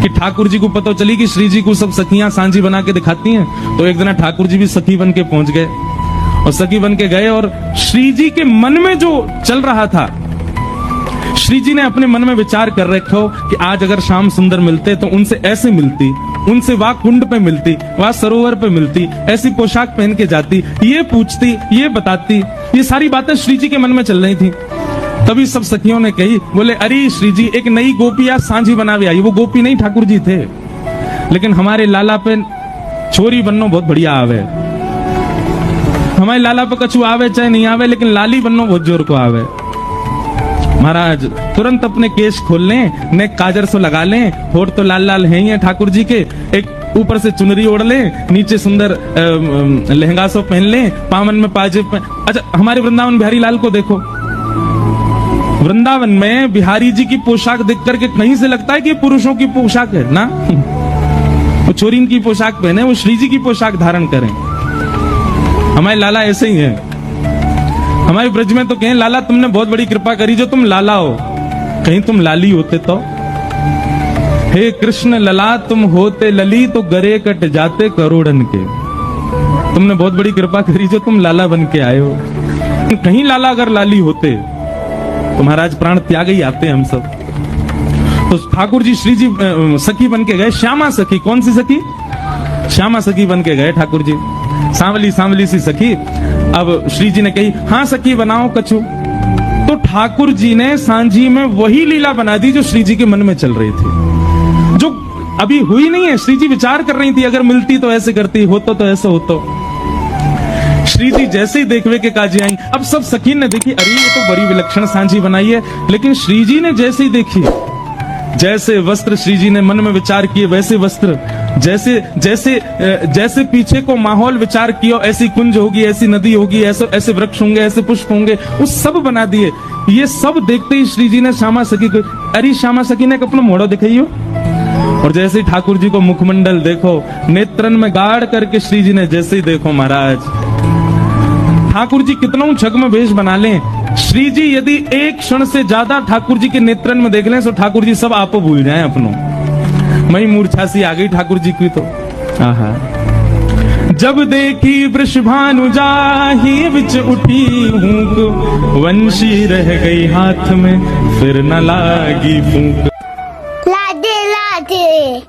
कि ठाकुर जी को पता चली कि श्री जी को सब सखियां सांझी बना के दिखाती हैं, तो एक दिन ठाकुर जी भी सखी बन के पहुंच गए और सखी बन के गए। और श्री जी के मन में जो चल रहा था, श्री जी ने अपने मन में विचार कर रखा हो कि आज अगर श्याम सुंदर मिलते तो उनसे ऐसे मिलती, उनसे वहां कुंड पे मिलती, वहां सरोवर पे मिलती, ऐसी पोशाक पहन के जाती, ये पूछती, ये बताती। ये सारी बातें श्री जी के मन में चल रही थी। तभी सब सखियों ने कही, बोले अरे श्री जी एक नई गोपी आज सांझी बनावे आई। वो गोपी नहीं, ठाकुर जी थे, लेकिन हमारे लाला पे छोरी बननो बहुत बढ़िया आवे। हमारे लाला पे कछु आवे चाहे नहीं आवे, लेकिन लाली बननो बहुत जोर को आवे। महाराज तुरंत अपने केश खोल लें, ने काजर सो लगा लें, होठ तो लाल लाल है ही है ठाकुर जी के, एक ऊपर से चुनरी ओढ़ लें, नीचे सुंदर लहंगा सो पहन लें, पावन में पाजेब। अच्छा, हमारे वृंदावन बिहारी लाल को देखो, वृंदावन में बिहारी जी की पोशाक देख करके कहीं से लगता है कि पुरुषों की पोशाक है ना। वो छोरीन की पोशाक पहने, वो श्री जी की पोशाक धारण करें। हमारे लाला ऐसे ही है। हमारे ब्रज में तो कहें, लाला तुमने बहुत बड़ी कृपा करी जो तुम लाला हो, कहीं तुम लाली होते तो। हे कृष्ण लला तुम होते लली तो गरे कट जाते करोड़न के। तुमने बहुत बड़ी कृपा करी जो तुम लाला बन के आए हो। कहीं लाला अगर लाली होते तो महाराज प्राण त्याग ही आते हम सब। तो ठाकुर जी श्री जी सखी बन के गए, श्यामा सखी। कौन सी सखी? श्यामा सखी बन के गए ठाकुर जी, सांवली सांवली सी सखी। अब श्री जी ने कही, हाँ सखी बनाओ कछु। तो ठाकुर जी ने सांझी में वही लीला बना दी जो श्री जी के मन में चल रही थी, जो अभी हुई नहीं है। श्री जी विचार कर रही थी, अगर मिलती तो ऐसे करती, होता तो ऐसा होता। श्री जी जैसे ही देखवे के काजी आई। अब सब सखी ने देखी, अरे ये तो बड़ी विलक्षण सांझी बनाई है। लेकिन श्री जी ने जैसे ही देखी, जैसे वस्त्र श्री जी ने मन में विचार किए वैसे वस्त्र, जैसे जैसे जैसे पीछे को माहौल विचार किया, ऐसी कुंज होगी, ऐसी नदी होगी, ऐसे ऐसे वृक्ष होंगे, ऐसे पुष्प होंगे, वो सब बना दिए। ये सब देखते ही श्री जी ने श्यामा सखी को, अरे श्यामा सखी ने अपना मोड़ो दिखाइयो। और जैसे ही ठाकुर जी को मुखमंडल देखो, नेत्रन में गाड़ करके श्री जी ने जैसे ही देखो, महाराज ठाकुर जी कितना छग में भेष बना लें, श्री जी यदि एक क्षण से ज्यादा ठाकुर जी के नेत्रन में देख लें तो ठाकुर जी सब आपो भूल जाएं अपनों। मई मूर्छा सी आ गई ठाकुर जी की। तो आहा, जब देखी वृषभानु जाहि बिच उठी हूँ, वंशी रह गई हाथ में फिर न लागी फूंक। लाडे लाडे